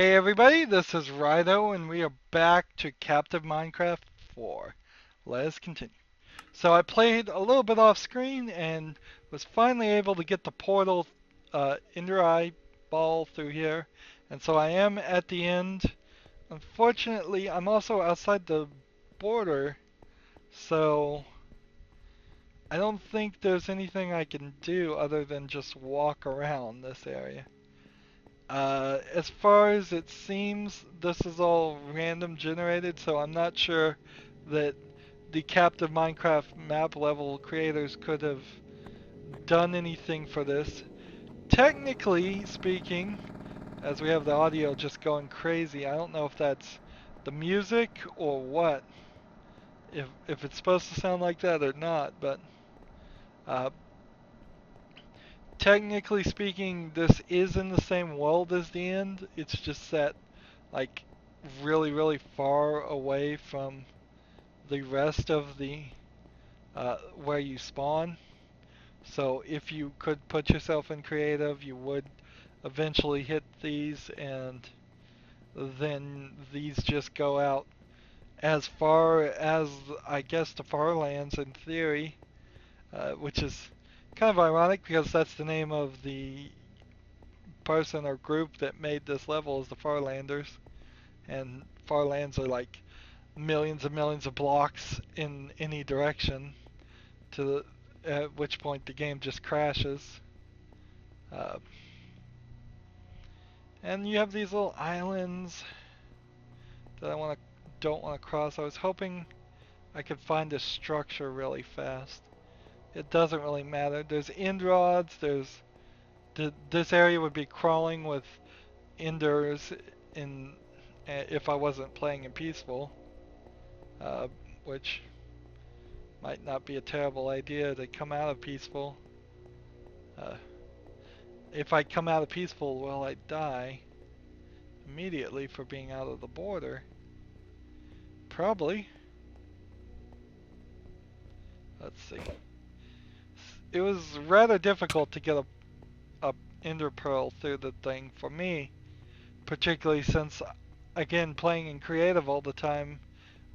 Hey everybody, this is Rydo and we are back to Captive Minecraft 4. Let us continue. So I played a little bit off screen and was finally able to get the portal Ender Eye ball through here. And so I am at the end. Unfortunately, I'm also outside the border, so I don't think there's anything I can do other than just walk around this area. As far as it seems, this is all random generated, so I'm not sure that the captive Minecraft map level creators could have done anything for this. Technically speaking, as we have the audio just going crazy, I don't know if that's the music or what, if it's supposed to sound like that or not, but uh, technically speaking, this is in the same world as the end. It's just set like really, really far away from the rest of the where you spawn. So if you could put yourself in creative, you would eventually hit these, and then these just go out as far as I guess the far lands in theory, which is kind of ironic because that's the name of the person or group that made this level is the Farlanders, and Farlands are like millions and millions of blocks in any direction to at which point the game just crashes. Uh, and you have these little islands that don't want to cross. I was hoping I could find a structure really fast. It doesn't really matter. There's end rods. This area would be crawling with enders in if I wasn't playing in peaceful, uh, which might not be a terrible idea to come out of peaceful. Uh, if I come out of peaceful, will I die immediately for being out of the border? Probably. Let's see. It was rather difficult to get a ender pearl through the thing for me, particularly since, again, playing in creative all the time.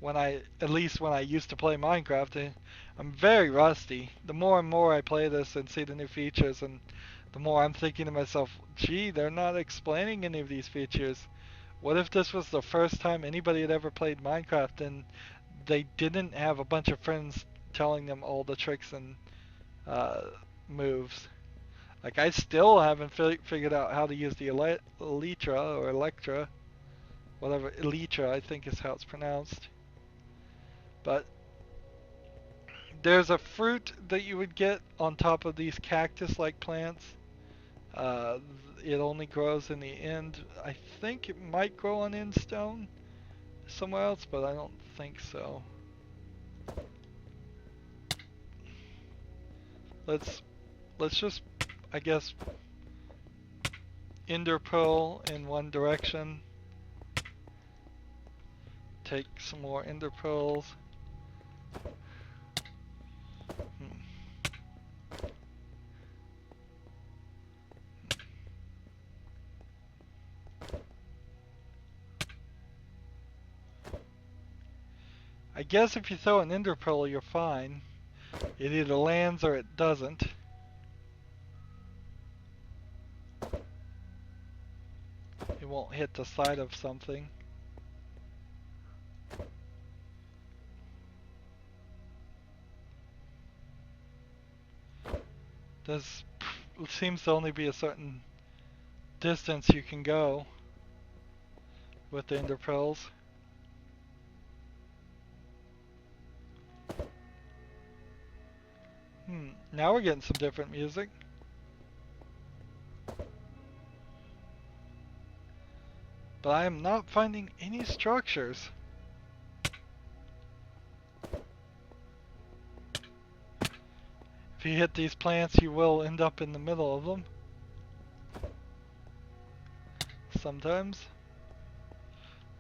At least when I used to play Minecraft, I'm very rusty. The more and more I play this and see the new features, and the more I'm thinking to myself, gee, they're not explaining any of these features. What if this was the first time anybody had ever played Minecraft and they didn't have a bunch of friends telling them all the tricks and uh, moves? Like, I still haven't figured out how to use the Elytra or Electra, whatever, Elytra I think is how it's pronounced. But there's a fruit that you would get on top of these cactus-like plants. Uh, it only grows in the end. I think it might grow on end stone somewhere else, but I don't think so. Let's let's just, I guess, ender pearl in one direction. Take some more ender pearls. Hmm. I guess if you throw an ender pearl, you're fine. It either lands or it doesn't. It won't hit the side of something. This seems to only be a certain distance you can go with the ender pearls. Now we're getting some different music. But I am not finding any structures. If you hit these plants, you will end up in the middle of them. Sometimes.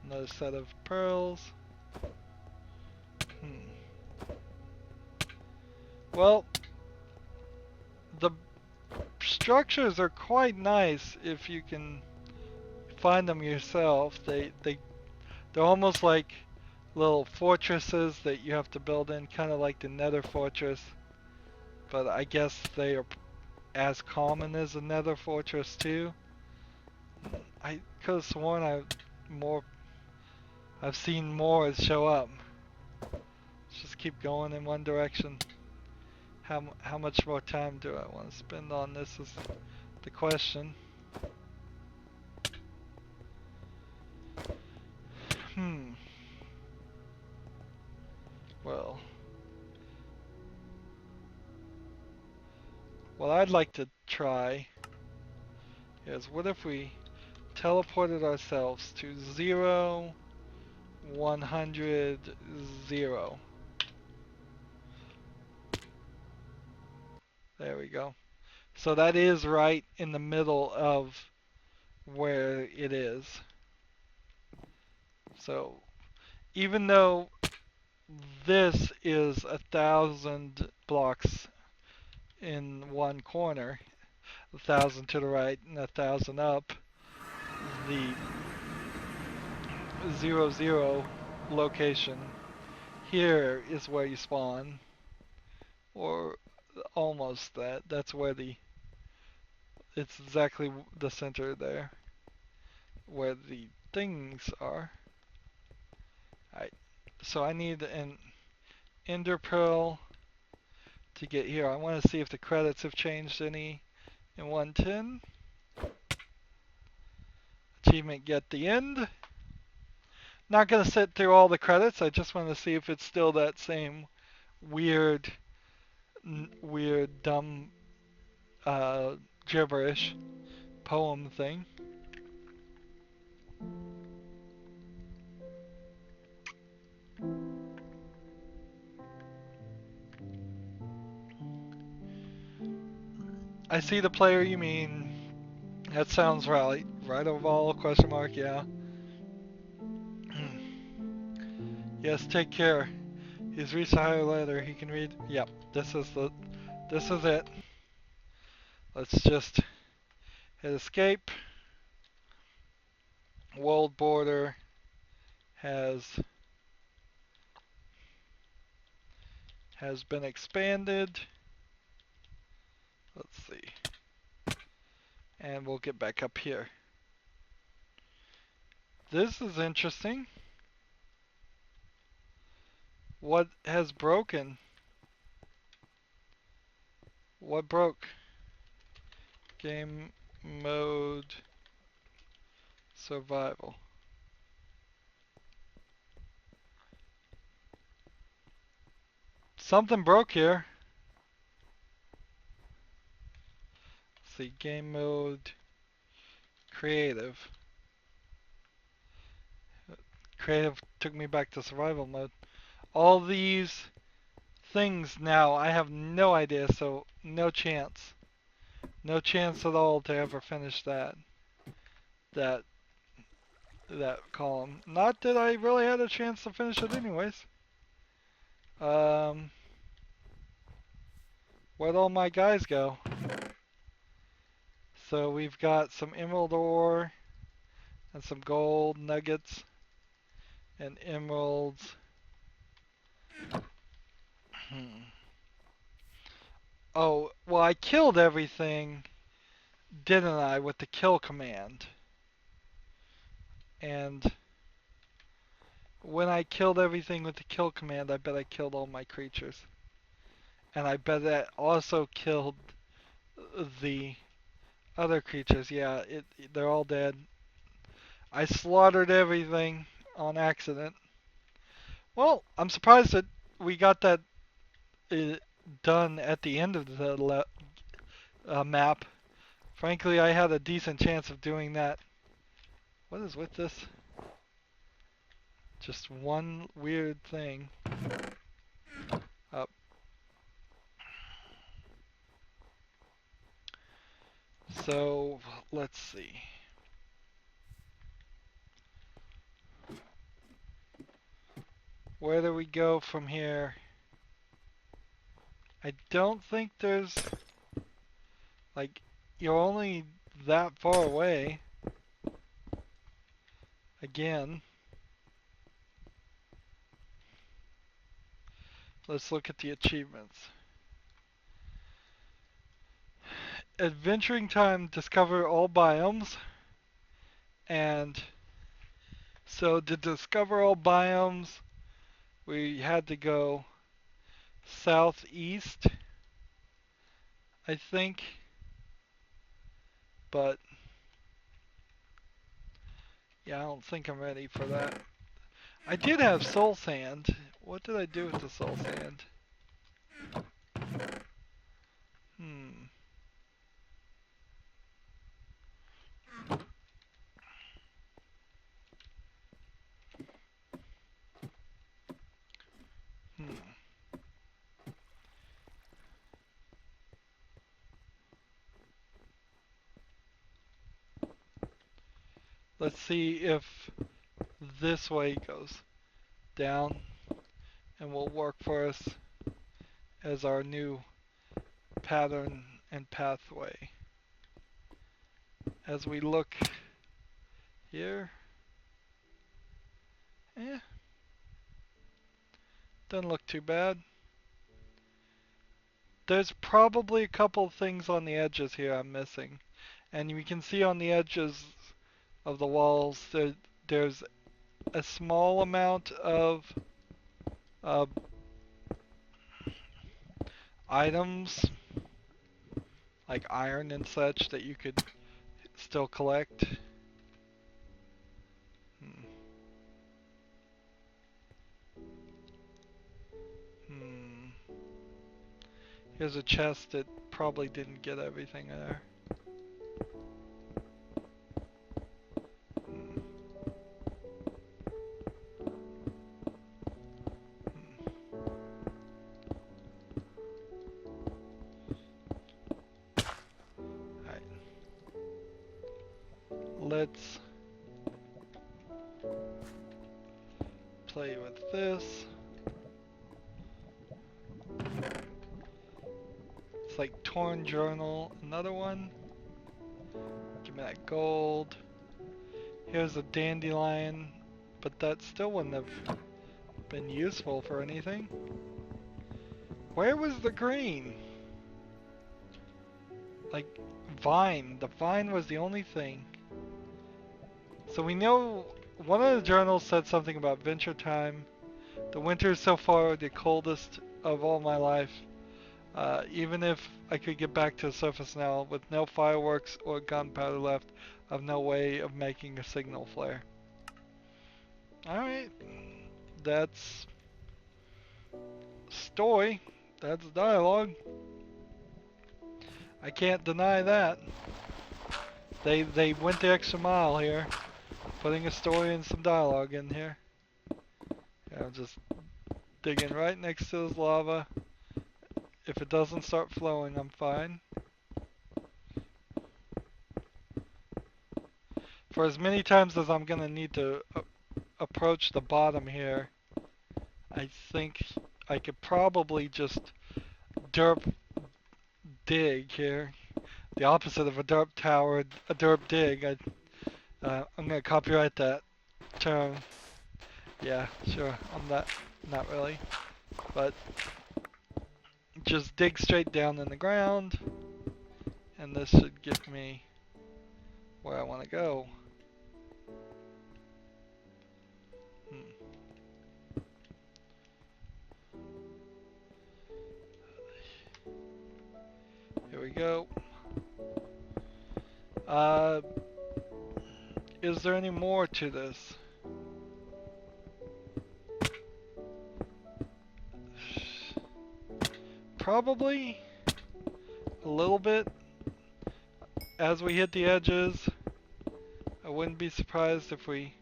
Another set of pearls. Well, the structures are quite nice if you can find them yourself. They're almost like little fortresses that you have to build in, kind of like the Nether fortress. But I guess they are as common as the Nether fortress too. I could have sworn I've seen more show up. Let's just keep going in one direction. How much more time do I want to spend on this is the question. Well, what I'd like to try is what if we teleported ourselves to 0, 100, 0. There we go. So that is right in the middle of where it is. So even though this is 1,000 blocks in one corner, 1,000 to the right and 1,000 up, the 0, 0 location here is where you spawn, or almost that. That's where it's exactly the center there, where the things are. Alright, so I need an ender pearl to get here. I want to see if the credits have changed any in 110. Achievement get the end. Not going to sit through all the credits. I just want to see if it's still that same weird, dumb, gibberish poem thing. I see the player you mean. That sounds right. Rydo Vol, question mark, yeah. Yes, take care. He's reached a higher ladder. He can read. Yep, this is it. Let's just hit escape. World border has been expanded. Let's see. And we'll get back up here. This is interesting. What has broken? What broke? Game mode survival. Something broke here. Let's see, game mode creative. Creative took me back to survival mode. All these things now, I have no idea, so no chance. No chance at all to ever finish that column. Not that I really had a chance to finish it anyways. Where'd all my guys go? So we've got some emerald ore and some gold nuggets and emeralds. Oh, well, I killed everything, didn't I, with the kill command? And when I killed everything with the kill command, I bet I killed all my creatures. And I bet that also killed the other creatures. Yeah, they're all dead. I slaughtered everything on accident. Well, I'm surprised that we got that done at the end of the map. Frankly, I had a decent chance of doing that. What is with this? Just one weird thing. Up. So, let's see. Where do we go from here? I don't think there's... Like, you're only that far away. again. Let's look at the achievements. Adventuring time, discover all biomes. And so to discover all biomes, we had to go southeast, I think. But yeah, I don't think I'm ready for that. I did have soul sand. What did I do with the soul sand? Hmm. Hmm. Let's see if this way goes down and will work for us as our new pattern and pathway. As we look here, doesn't look too bad. There's probably a couple of things on the edges here I'm missing. And you can see on the edges of the walls there's a small amount of uh, items like iron and such that you could still collect. Hmm. Hmm. Here's a chest that probably didn't get everything there. Hmm. Hmm. Alright. Let's play with this. It's like torn journal, another one. Give me that gold. Here's a dandelion, but that still wouldn't have been useful for anything. Where was the green? Like, vine. The vine was the only thing. So we know one of the journals said something about venture time. The winter is so far the coldest of all my life. Even if I could get back to the surface now, with no fireworks or gunpowder left, I've no way of making a signal flare. Alright. That's story. That's dialogue. I can't deny that. They went the extra mile here, putting a story and some dialogue in here. I'm just digging right next to this lava. If it doesn't start flowing, I'm fine. For as many times as I'm gonna need to approach the bottom here, I think I could probably just derp dig here. The opposite of a derp tower, a derp dig. I'm gonna copyright that term. Yeah, sure. I'm not really, but just dig straight down in the ground, and this should get me where I want to go. Here we go. Is there any more to this? Probably a little bit. As we hit the edges, I wouldn't be surprised if we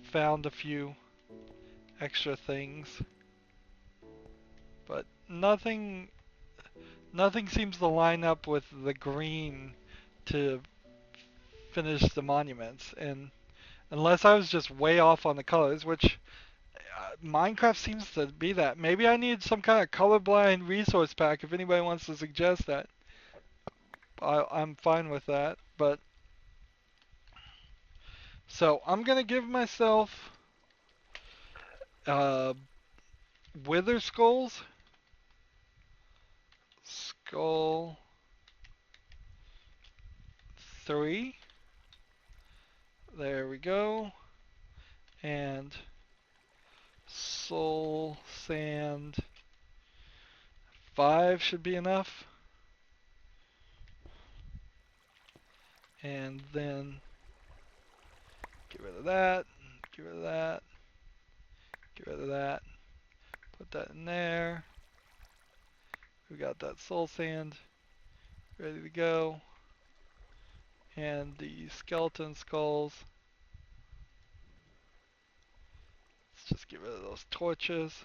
found a few extra things. But nothing seems to line up with the green to finish the monuments. And unless I was just way off on the colors, which Minecraft seems to be that. Maybe I need some kind of colorblind resource pack if anybody wants to suggest that. I'm fine with that, but So I'm gonna give myself uh, wither skulls. Skull 3. There we go. And soul sand 5 should be enough. And then get rid of that, get rid of that, get rid of that. Put that in there. We got that soul sand ready to go. And the skeleton skulls. Let's just get rid of those torches.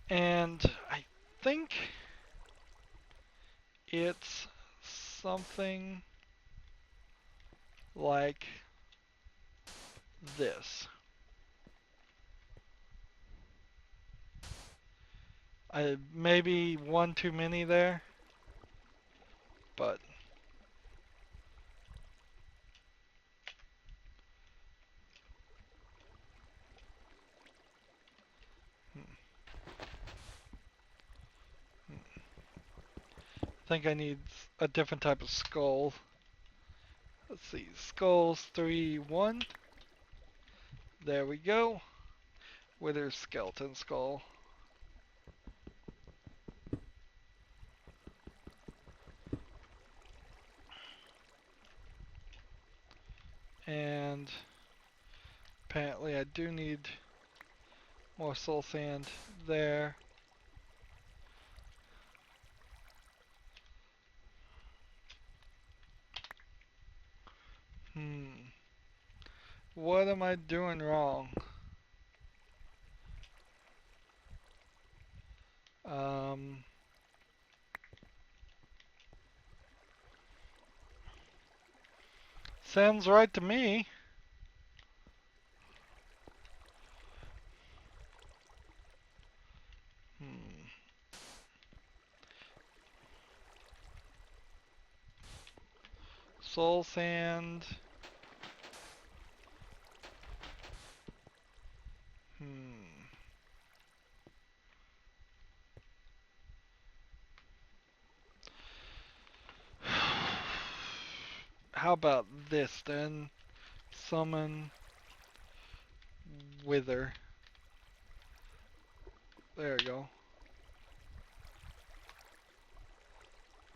And I think it's something like this. Maybe one too many there, but I think I need a different type of skull. Let's see, skulls 3, 1. There we go. Wither skeleton skull. And apparently I do need more soul sand there. What am I doing wrong? Sounds right to me. Soul sand. How about this then? Summon Wither. There we go.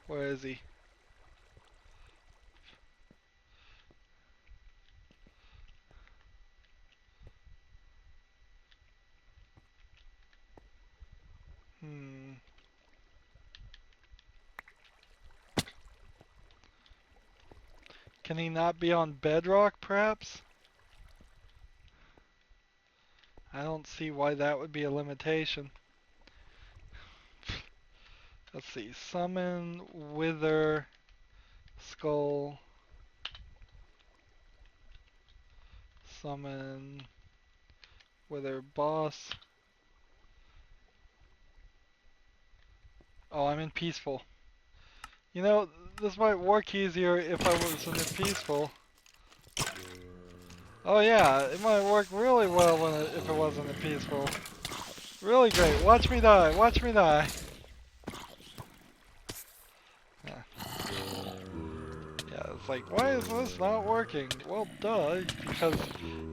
Where is he? Can he not be on bedrock, perhaps? I don't see why that would be a limitation. Let's see. Summon Wither Skull. Summon Wither Boss. Oh, I'm in peaceful. You know, this might work easier if I was in a peaceful. Oh yeah, it might work really well if it wasn't a peaceful. Really great. Watch me die. Watch me die. Yeah. Yeah, it's like, why is this not working? Well, duh, because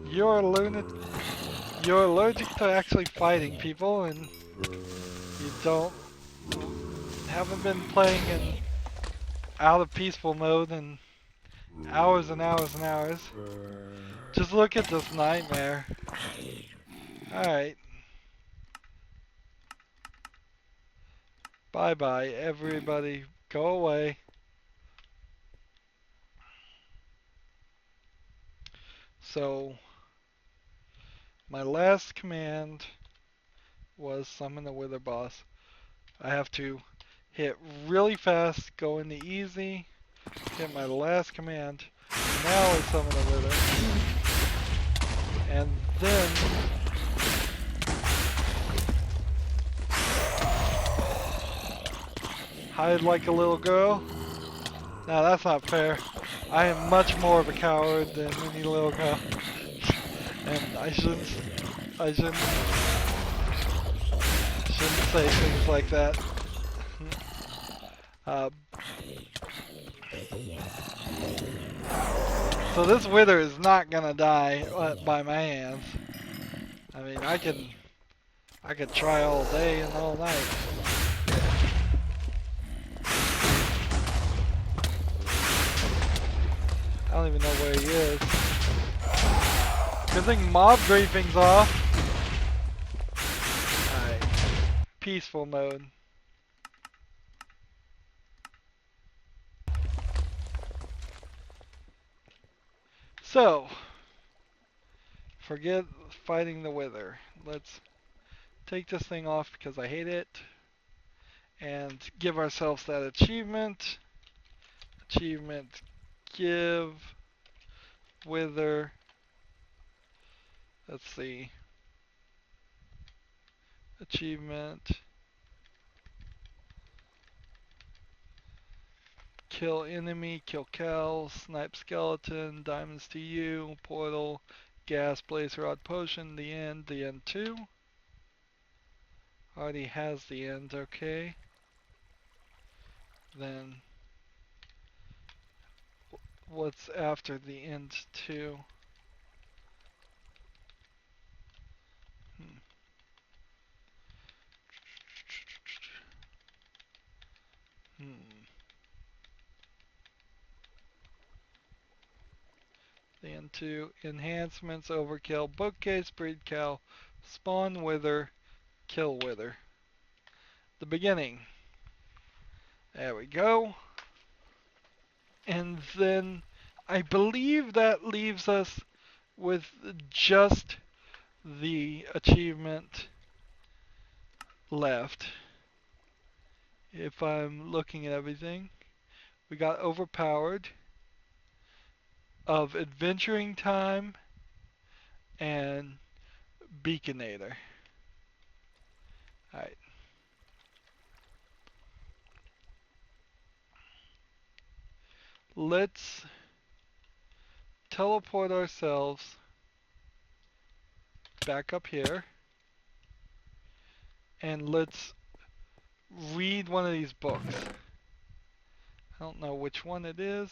you're allergic to actually fighting people, and you haven't been playing in out of peaceful mode in hours and hours and hours. Just look at this nightmare. Alright. Bye bye, everybody. Go away. So, my last command was summon the Wither Boss. I have to hit really fast, go into easy, hit my last command. Now I summon the Wither. And then hide like a little girl. Now that's not fair. I am much more of a coward than any little cow, and I shouldn't say things like that. Uh, so this wither is not gonna die by my hands. I mean, I could try all day and all night. I don't even know where he is. Good thing mob briefing's off. Alright, peaceful mode. So, forget fighting the wither. Let's take this thing off because I hate it. And give ourselves that achievement. Achievement, give, wither. Let's see. Achievement. Kill enemy, kill cow, snipe skeleton, diamonds to you, portal, gas, blaze rod, potion, the end 2. Already has the end, okay. Then, what's after the end 2? Hmm. Hmm. The end 2, enhancements, overkill, bookcase, breed cow, spawn wither, kill wither. The beginning. There we go. And then I believe that leaves us with just the achievement left. If I'm looking at everything, we got overpowered of adventuring time and beaconator. Alright. Let's teleport ourselves back up here and let's read one of these books. I don't know which one it is,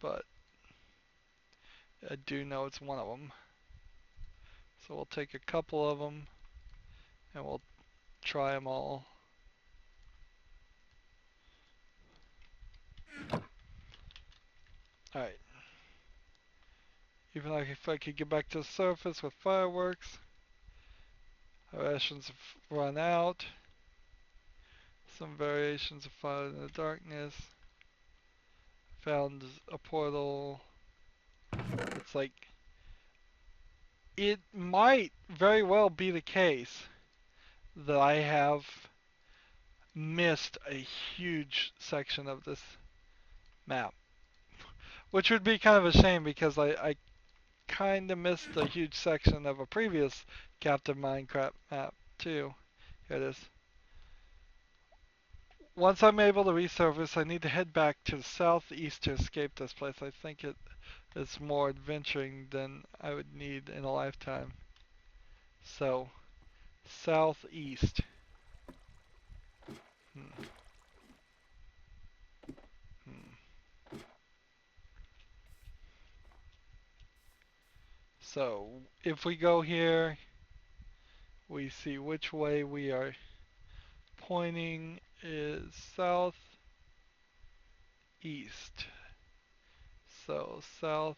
but I do know it's one of them. So we'll take a couple of them and we'll try them all. Alright. Even like if I could get back to the surface with fireworks. Our rations have run out. Some variations of fire in the darkness. Found a portal. It's like, it might very well be the case that I have missed a huge section of this map. Which would be kind of a shame because I kind of missed a huge section of a previous Captain Minecraft map too. Here it is. Once I'm able to resurface, I need to head back to the southeast to escape this place. I think it's more adventuring than I would need in a lifetime. So, southeast. Hmm. Hmm. So, if we go here, we see which way we are pointing is southeast. So, southeast.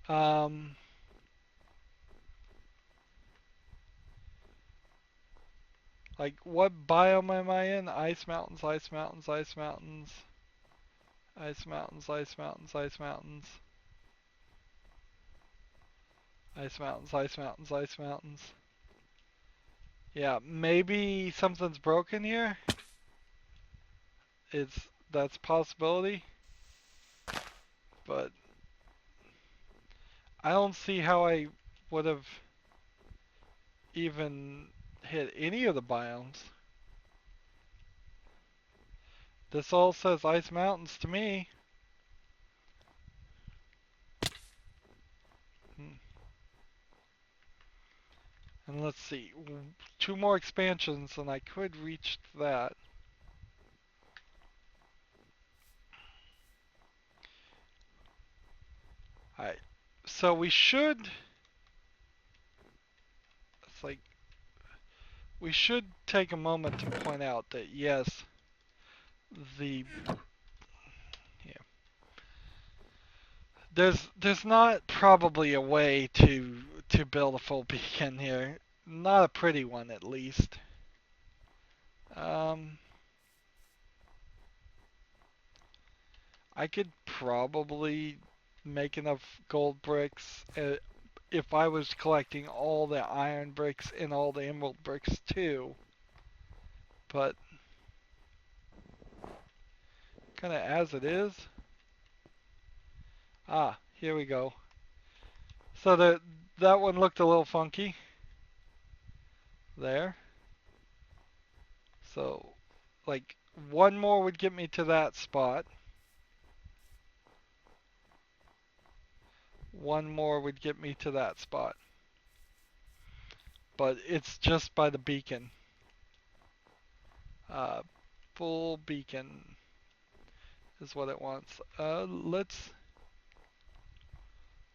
Um, like what biome am I in? Ice mountains, ice mountains, ice mountains, ice mountains, ice mountains, ice mountains, ice mountains, ice mountains, ice mountains. Yeah, maybe something's broken here. That's a possibility, but I don't see how I would have even hit any of the biomes. This all says ice mountains to me. And let's see, 2 more expansions and I could reach that. Alright, so we should, it's like, we should take a moment to point out that yes, the, yeah, there's not probably a way to build a full beacon here. Not a pretty one, at least. I could probably make enough gold bricks if I was collecting all the iron bricks and all the emerald bricks too. But kind of as it is. Ah, here we go. So that one looked a little funky. There. So, like, one more would get me to that spot. One more would get me to that spot. But it's just by the beacon. Full beacon is what it wants.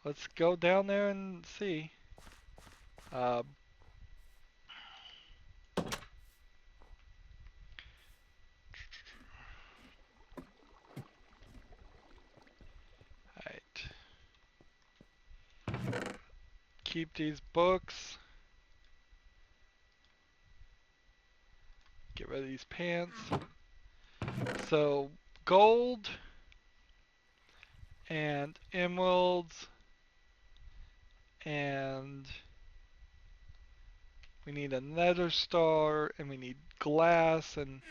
Let's go down there and see. Alright. Keep these books. Get rid of these pants. So, gold and emeralds and we need a nether star and we need glass, and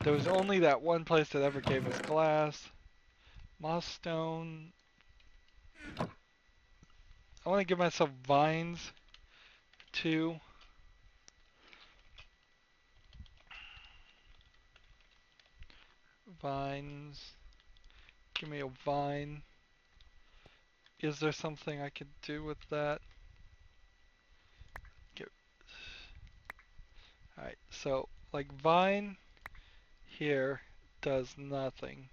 there was only that one place that ever gave us glass. Moss stone. I want to give myself vines too. Vines. Give me a vine. Is there something I could do with that? Alright, so like vine here does nothing.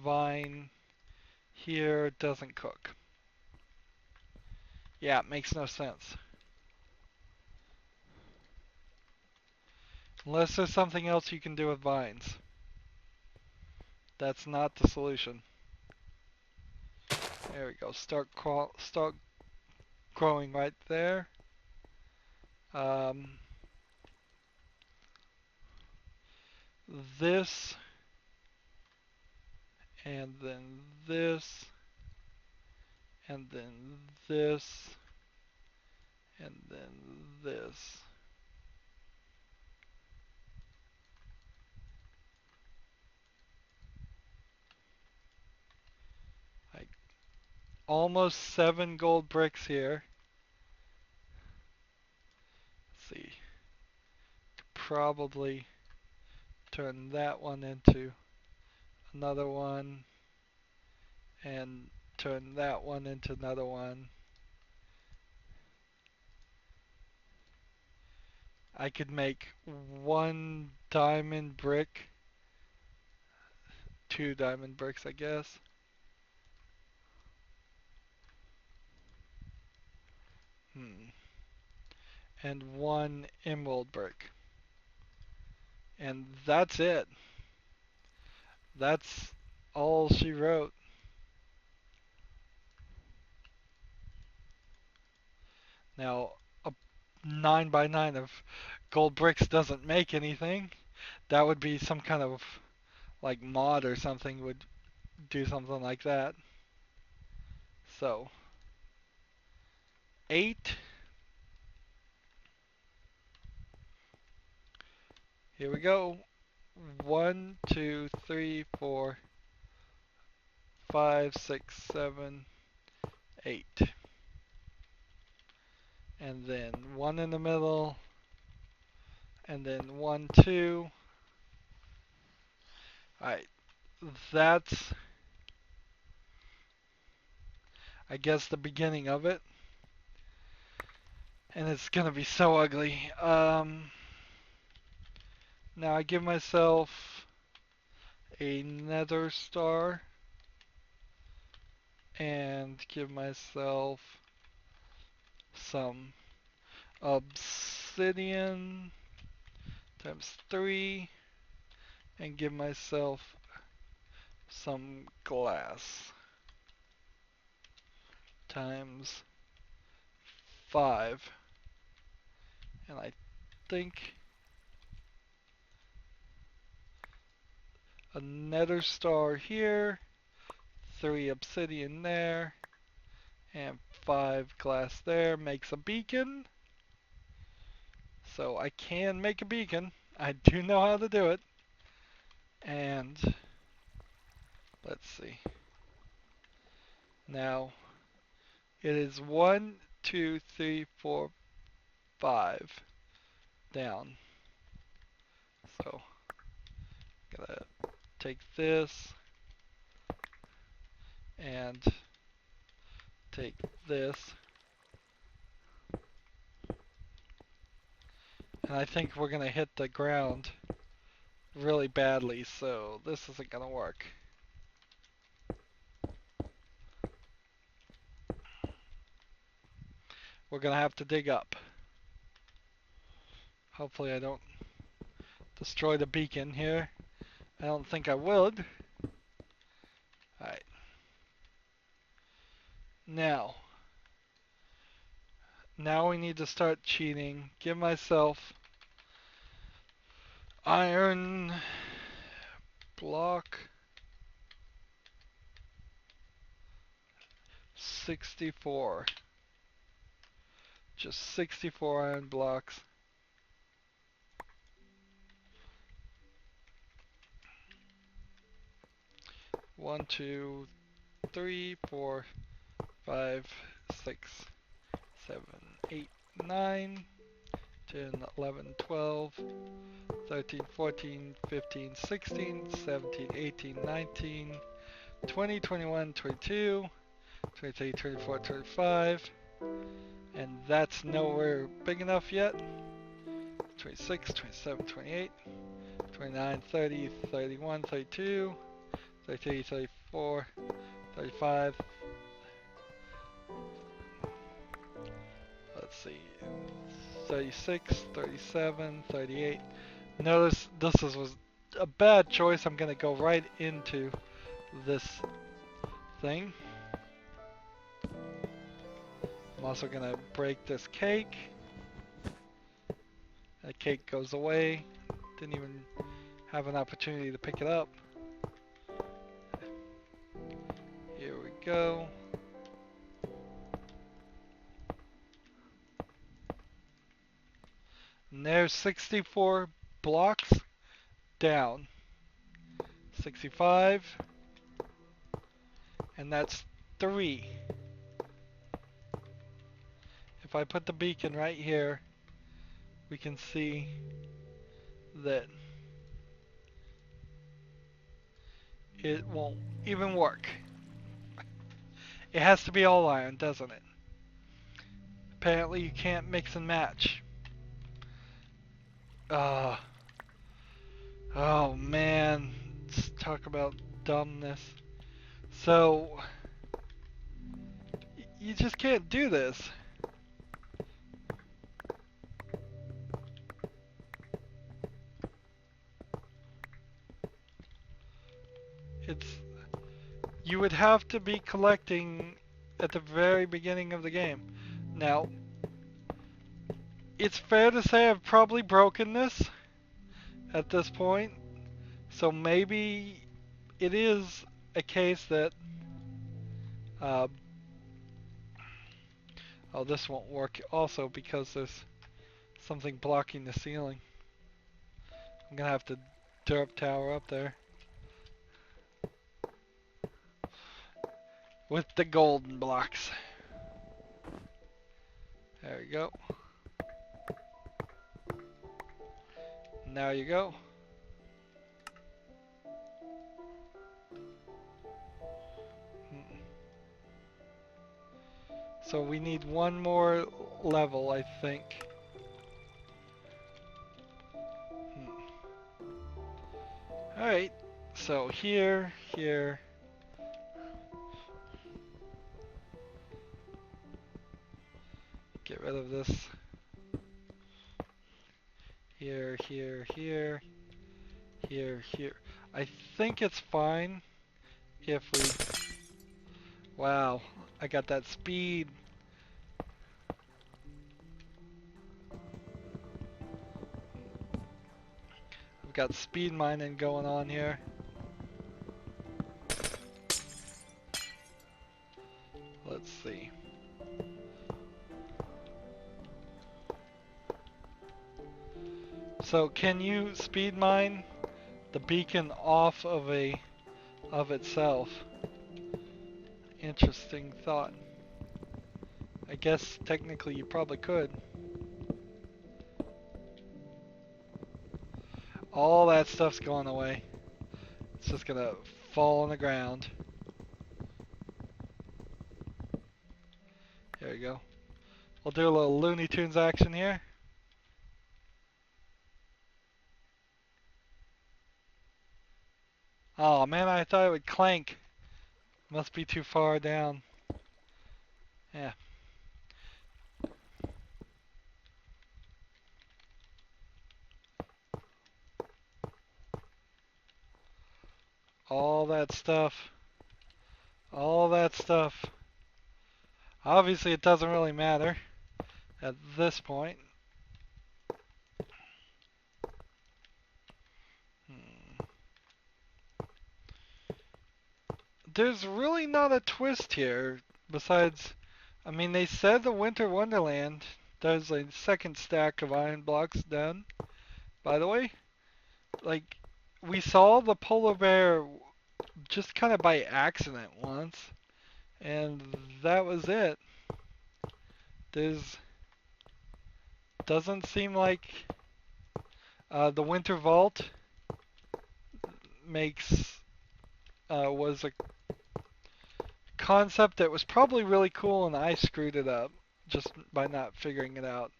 Vine here doesn't cook. Yeah, it makes no sense. Unless there's something else you can do with vines. That's not the solution. There we go. Start growing right there. This and then this and then this and then this. Like almost 7 gold bricks here. Let's see. Could probably turn that one into another one and turn that one into another one. I could make 1 diamond brick, 2 diamond bricks, I guess. And 1 emerald brick. And that's it. That's all she wrote. Now, a 9 by 9 of gold bricks doesn't make anything. That would be some kind of like mod or something would do something like that. So, 8. Here we go. 1, 2, 3, 4, 5, 6, 7, 8. and then one in the middle, and then 1, 2. Alright, that's, I guess, the beginning of it. And it's gonna be so ugly. Now I give myself a nether star and give myself some obsidian times 3 and give myself some glass times 5. And I think a nether star here, 3 obsidian there, and 5 glass there makes a beacon. So I can make a beacon. I do know how to do it. And let's see. Now it is 1, 2, 3, 4, 5 down. So gotta take this and take this. And I think we're gonna hit the ground really badly, so this isn't gonna work. We're gonna have to dig up. Hopefully I don't destroy the beacon here. I don't think I would. Alright. Now we need to start cheating. Give myself iron block 64. Just 64 iron blocks. One, 2, 3, 4, 5, 6, 7, 8, 9, 10, 11, 12, 13, 14, 15, 16, 17, 18, 19, 20, 21, 22, 23, 24, 25, and that's nowhere big enough yet. 26, 27, 28, 29, 30, 31, 32, 33, 34, 35. Let's see. 36, 37, 38. Notice this was a bad choice. I'm going to go right into this thing. I'm also going to break this cake. That cake goes away. Didn't even have an opportunity to pick it up. Here we go. And there's 64 blocks down. 65. And that's 3. If I put the beacon right here, we can see that it won't even work. It has to be all iron, doesn't it? Apparently you can't mix and match. Oh man, let's talk about dumbness. So, you just can't do this. You would have to be collecting at the very beginning of the game. Now, it's fair to say I've probably broken this at this point, so maybe it is a case that oh, this won't work also because there's something blocking the ceiling. I'm gonna have to derp tower up there with the golden blocks. There we go. Now you go. So we need one more level, I think. Alright, so here, here. Get rid of this. Here, here, here. Here, here. I think it's fine if we... Wow, I got that speed. I've got speed mining going on here. Let's see. So can you speed mine the beacon off of itself? Interesting thought. I guess technically you probably could. All that stuff's going away. It's just gonna fall on the ground. There we go. We'll do a little Looney Tunes action here. Oh man, I thought it would clank. Must be too far down. Yeah. All that stuff. All that stuff. Obviously it doesn't really matter at this point. There's really not a twist here besides, I mean, they said the Winter Wonderland. There's a second stack of iron blocks done, by the way. Like, we saw the polar bear just kind of by accident once, and that was it. There's doesn't seem like the Winter Vault makes was a concept that was probably really cool, and I screwed it up just by not figuring it out.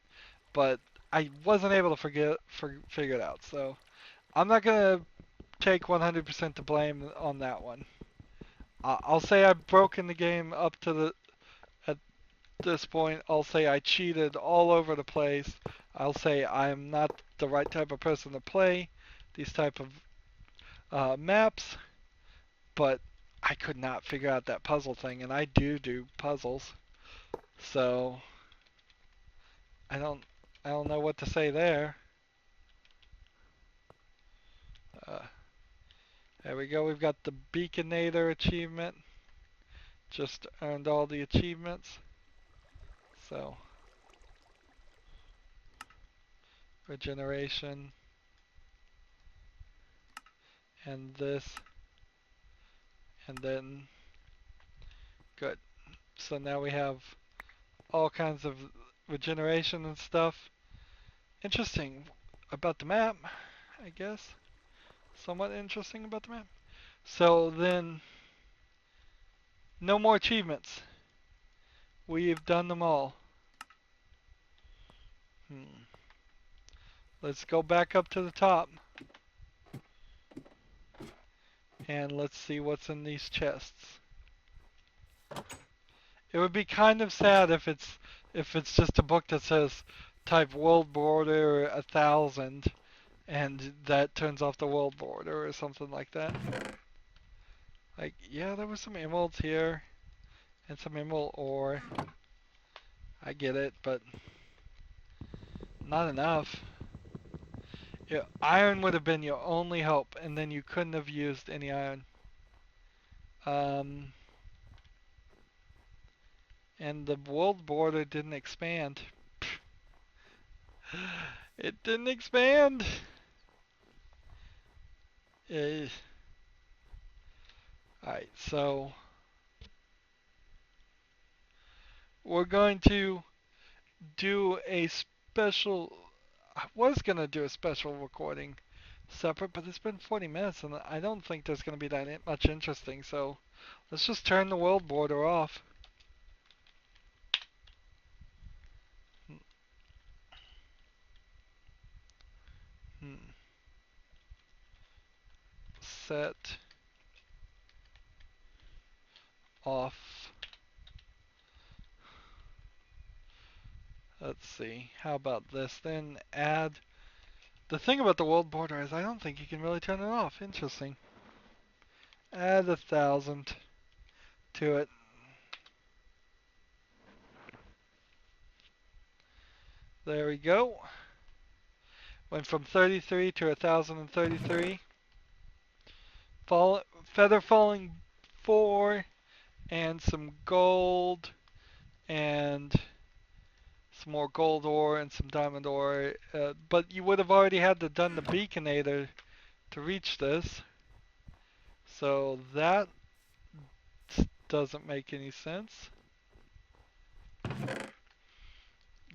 But I wasn't able to figure it out, so I'm not gonna take 100% to blame on that one. I'll say I've broken the game up to at this point. I'll say I cheated all over the place. I'll say I'm not the right type of person to play these type of maps, but I could not figure out that puzzle thing, and I do puzzles, so I don't know what to say there. Uh, there we go. We've got the Beaconator achievement. Just earned all the achievements. So regeneration and this, and then good. So now we have all kinds of regeneration and stuff. Interesting about the map, I guess. Somewhat interesting about the map. So then, no more achievements. We've done them all. Let's go back up to the top. And let's see what's in these chests. It would be kind of sad if it's just a book that says type world border 1000 and that turns off the world border or something like that. Like, yeah, there was some emeralds here and some emerald ore. I get it, but not enough. Yeah, iron would have been your only hope, and then you couldn't have used any iron. And the world border didn't expand. It didn't expand. Alright, so we're going to do a special. I was gonna do a special recording separate, but it's been 40 minutes and I don't think there's gonna be that much interesting. So let's just turn the world border off. Hmm. Set off. Let's see. How about this? Then add. The thing about the world border is I don't think you can really turn it off. Interesting. Add 1,000 to it. There we go. Went from 33 to 1,033. Feather falling 4 and some gold and some more gold ore and some diamond ore. But you would have already had to done the beaconator to reach this. So that doesn't make any sense.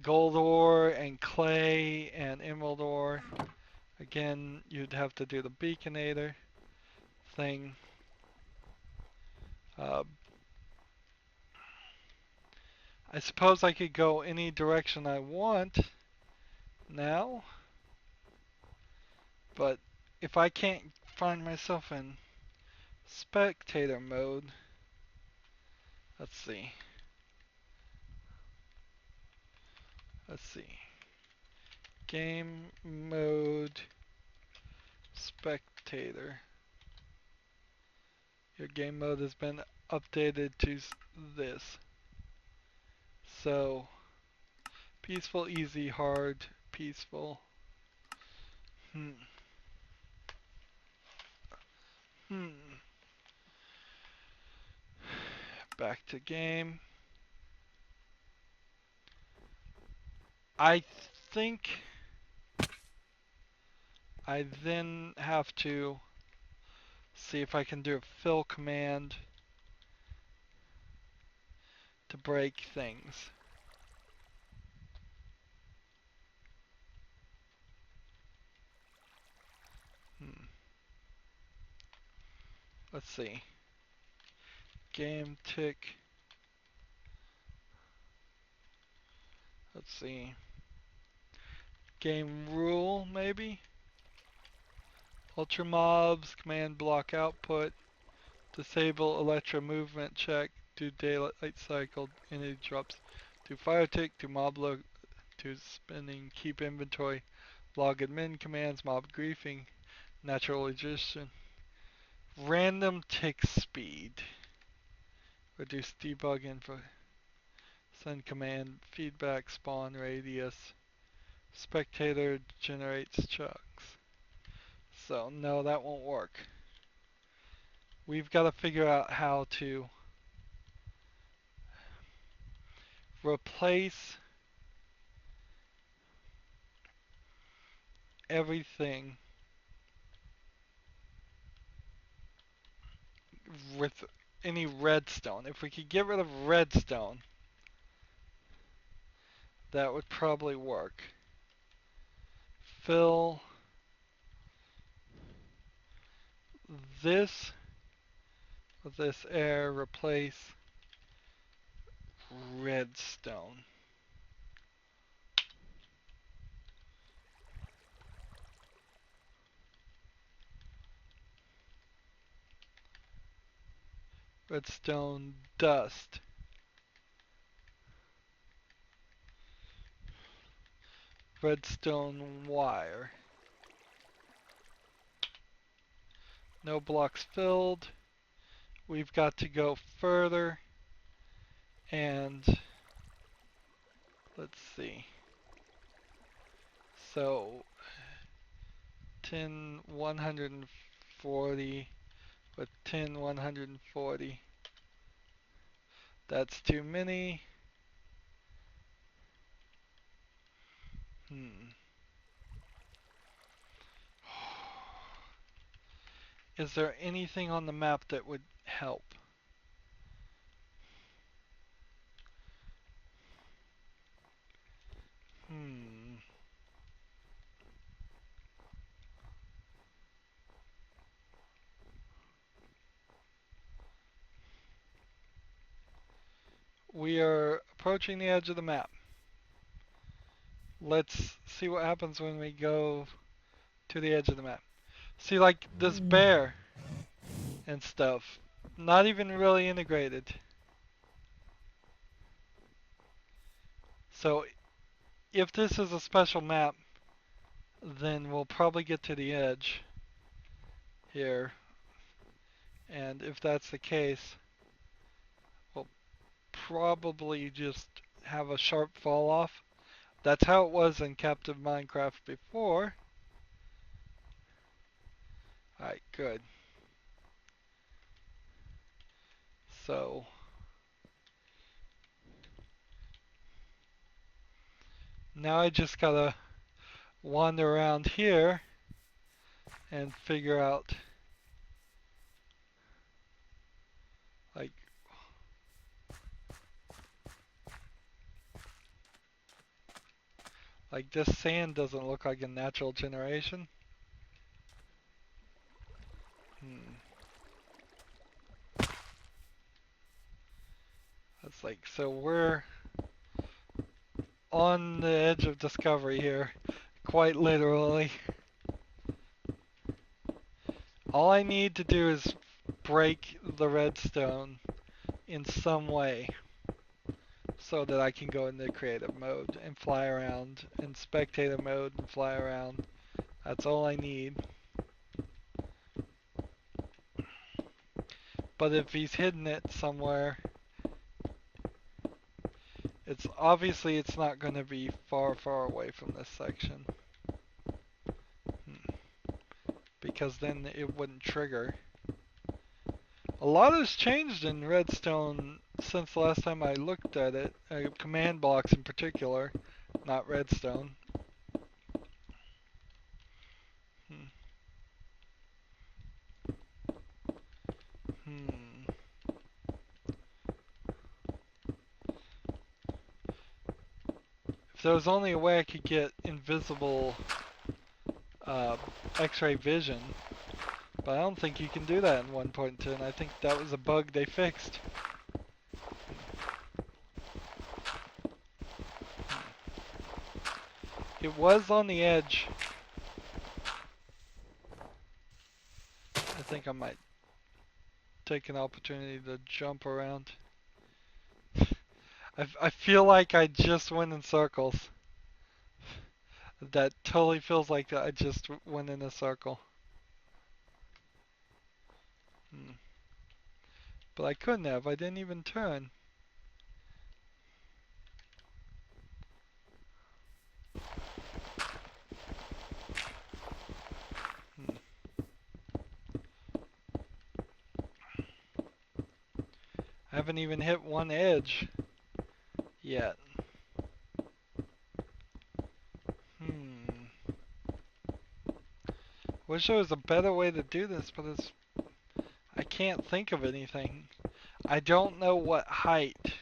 Gold ore and clay and emerald ore. Again, you'd have to do the beaconator thing. Uh, I suppose I could go any direction I want now, but if I can't find myself in spectator mode, let's see. Let's see. Game mode spectator. Your game mode has been updated to this. So, peaceful, easy, hard, peaceful. Hmm. Hmm. Back to game. I think I then have to see if I can do a fill command to break things. Hmm. Let's see. Game tick. Let's see. Game rule, maybe? Ultra mobs, command block output, disable electro movement check, do daylight cycle, energy drops, do fire tick, do mob log, do spinning, keep inventory, log admin commands, mob griefing, natural addition, random tick speed, reduce debug info, send command, feedback, spawn radius, spectator generates chunks. So no, that won't work. We've got to figure out how to replace everything with any redstone. If we could get rid of redstone, that would probably work. Fill this with this air, replace redstone. Redstone dust. Redstone wire. No blocks filled. We've got to go further and let's see. So tin 140 with tin 140. That's too many. Hmm. Is there anything on the map that would help? approaching the edge of the map. Let's see what happens when we go to the edge of the map. See, like this bear and stuff, not even really integrated. So if this is a special map, then we'll probably get to the edge here. And if that's the case, we'll probably just have a sharp fall off. That's how it was in Captive Minecraft before. Alright, good. So now I just gotta wander around here and figure out like this sand doesn't look like a natural generation. That's like, so we're on the edge of discovery here, quite literally. All I need to do is break the redstone in some way so that I can go into creative mode and fly around, in spectator mode and fly around. That's all I need. But if he's hidden it somewhere, it's obviously it's not going to be far away from this section. Because then it wouldn't trigger. A lot has changed in Redstone since the last time I looked at it. Command blocks in particular, not Redstone. If there was only a way I could get invisible X-ray vision, but I don't think you can do that in 1.10. I think that was a bug they fixed. It was on the edge. I think I might take an opportunity to jump around. I feel like I just went in circles. That totally feels like I just went in a circle. But I couldn't have. I didn't even turn. I haven't even hit one edge yet. Wish there was a better way to do this, but I can't think of anything. I don't know what height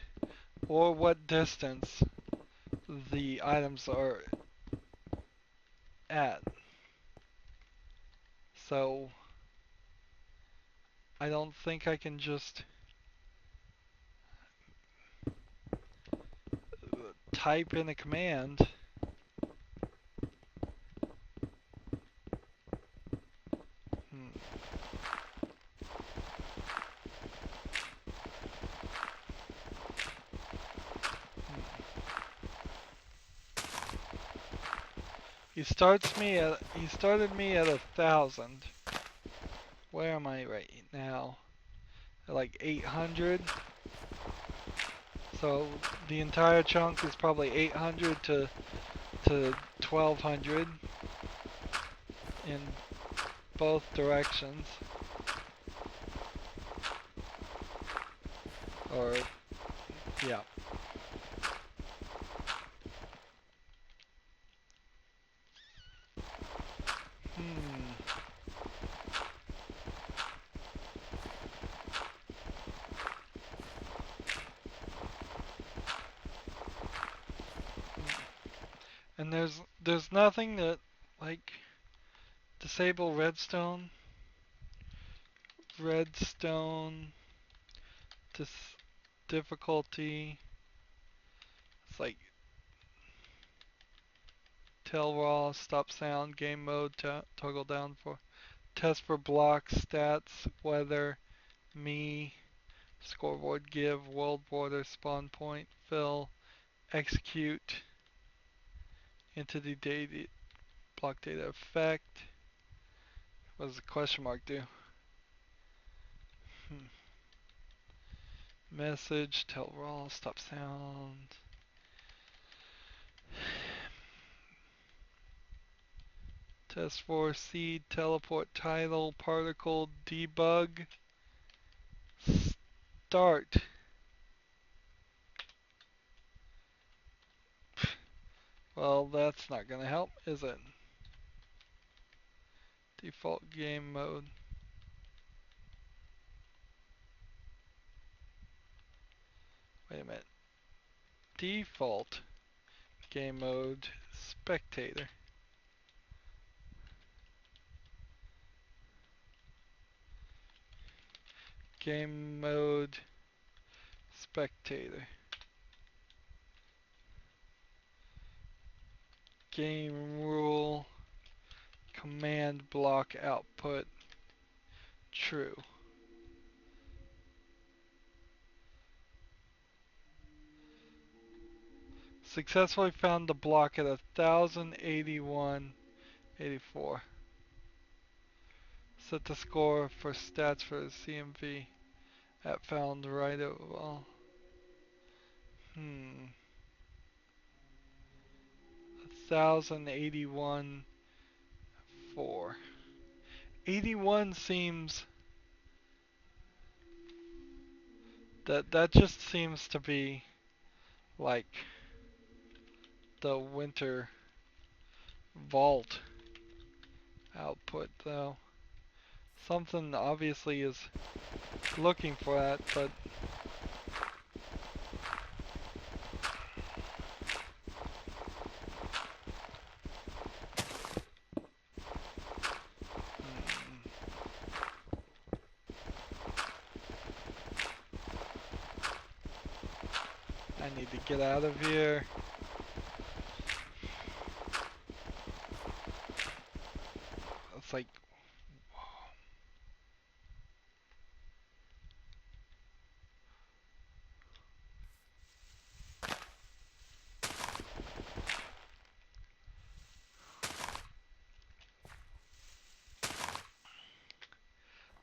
or what distance the items are at. So I don't think I can just type in a command. He started me at 1,000. Where am I right now? At like 800. So the entire chunk is probably 800 to 1,200 in both directions. Or, yeah. And there's nothing that, like, disable redstone. Redstone difficulty It's like tell raw, stop sound, game mode, toggle down for test for blocks, stats, weather, me, scoreboard, give, world border, spawn point, fill, execute, entity data, block data effect. What does the question mark do? Message, tell raw, stop sound. Test for seed, teleport, title, particle, debug, start. Well, that's not gonna help, is it? Default game mode. Wait a minute. Default game mode, spectator. Game mode, spectator. Game rule, command block output, true. Successfully found the block at 1081.84. Set the score for stats for the CMV at found Rydo. Well, 1081.4. 81 seems that just seems to be like the winter vault output though. Something obviously is looking for that, but I need to get out of here. It's like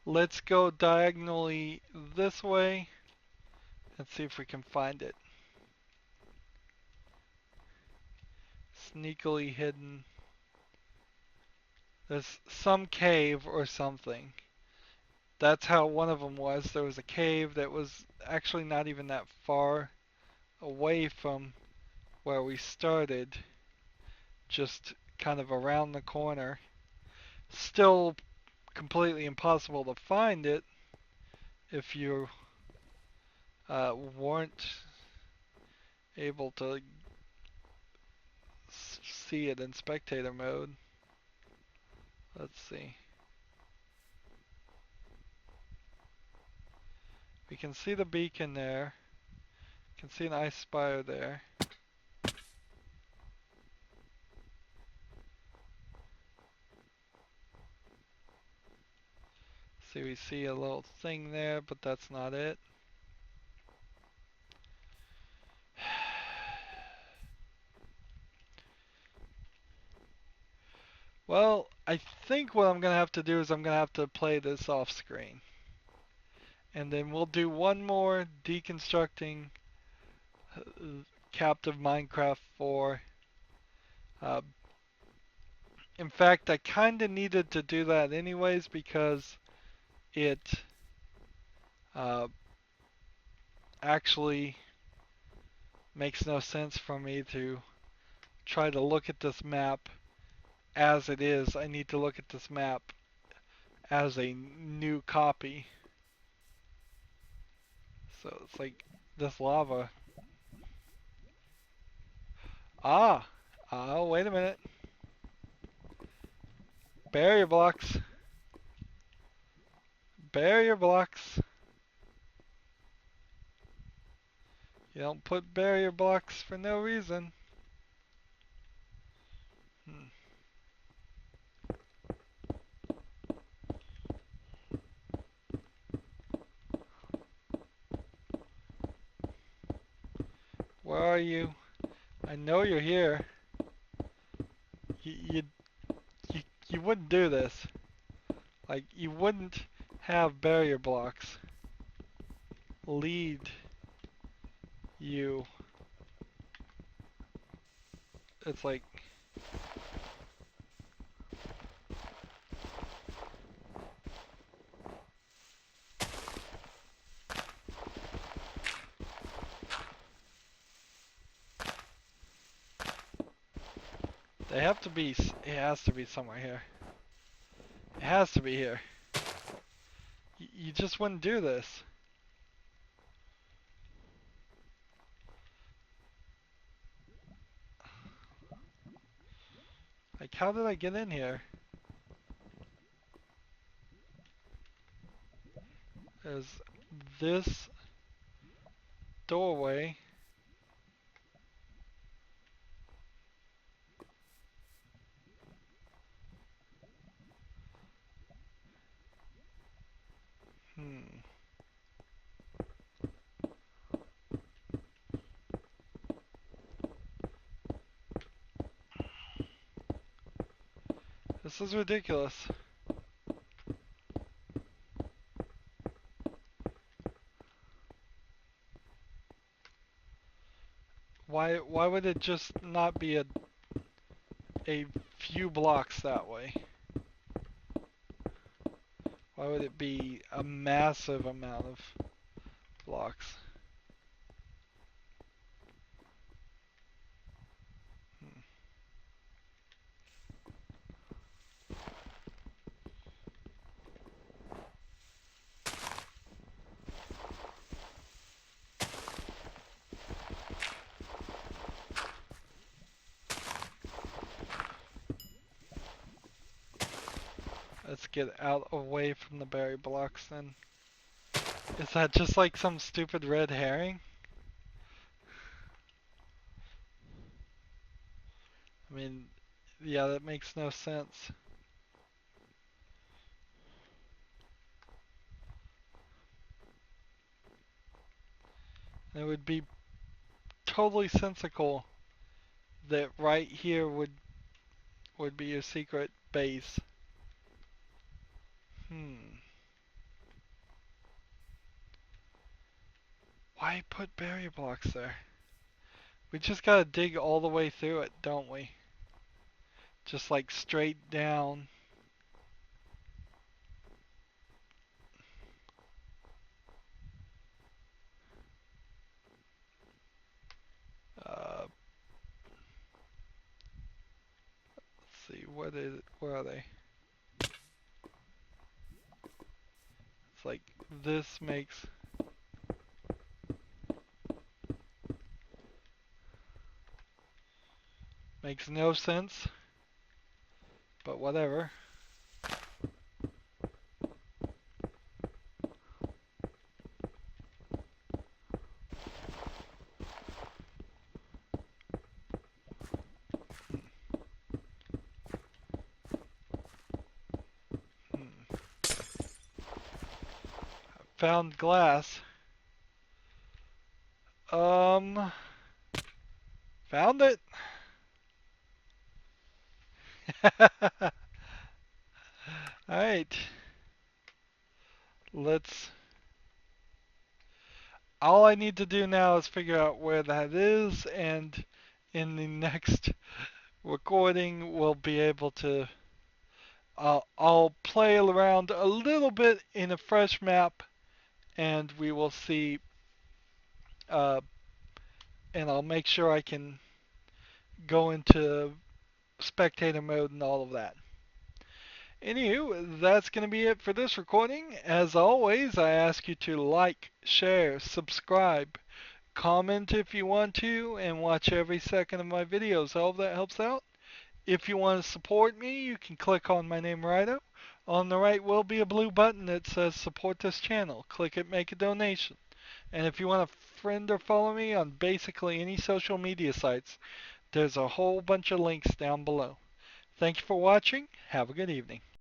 let's go diagonally this way and see if we can find it. Sneakily hidden. There's some cave or something. That's how one of them was. There was a cave that was actually not even that far away from where we started. Just kind of around the corner. Still completely impossible to find it if you weren't able to see it in spectator mode. Let's see. We can see the beacon there. We can see an ice spire there. See, we see a little thing there, but that's not it. Well, I think what I'm going to have to do is I'm going to have to play this off screen. And then we'll do one more deconstructing captive Minecraft 4. In fact, I kind of needed to do that anyways because it actually makes no sense for me to try to look at this map as it is. I need to look at this map as a new copy. So it's like this lava. Oh, wait a minute. Barrier blocks. Barrier blocks. You don't put barrier blocks for no reason. Hmm. Where are you? I know you're here. You, you, you wouldn't do this. Like, you wouldn't have barrier blocks lead you. It's like, they have to be, it has to be somewhere here. It has to be here. You just wouldn't do this. Like, how did I get in here? There's this doorway. Hmm. This is ridiculous. Why would it just not be a few blocks that way? Why would it be a massive amount of blocks? Hmm. Let's get out away from the berry blocks then. Is that just like some stupid red herring? I mean, yeah, that makes no sense. It would be totally sensical that right here would be your secret base. Hmm. Why put barrier blocks there? We just gotta dig all the way through it, don't we? Just like straight down. Uh, let's see, where are they? It's like this makes no sense, but whatever. Hmm. Found glass. Um, found it. Alright, let's. All I need to do now is figure out where that is, and in the next recording, we'll be able to. I'll play around a little bit in a fresh map, and we will see. Uh, and I'll make sure I can go into spectator mode and all of that. Anywho, that's going to be it for this recording. As always, I ask you to like, share, subscribe, comment if you want to, and watch every second of my videos. All of that helps out. If you want to support me, you can click on my name, Rydo. On the right will be a blue button that says support this channel. Click it, make a donation. And if you want to friend or follow me on basically any social media sites, there's a whole bunch of links down below. Thank you for watching. Have a good evening.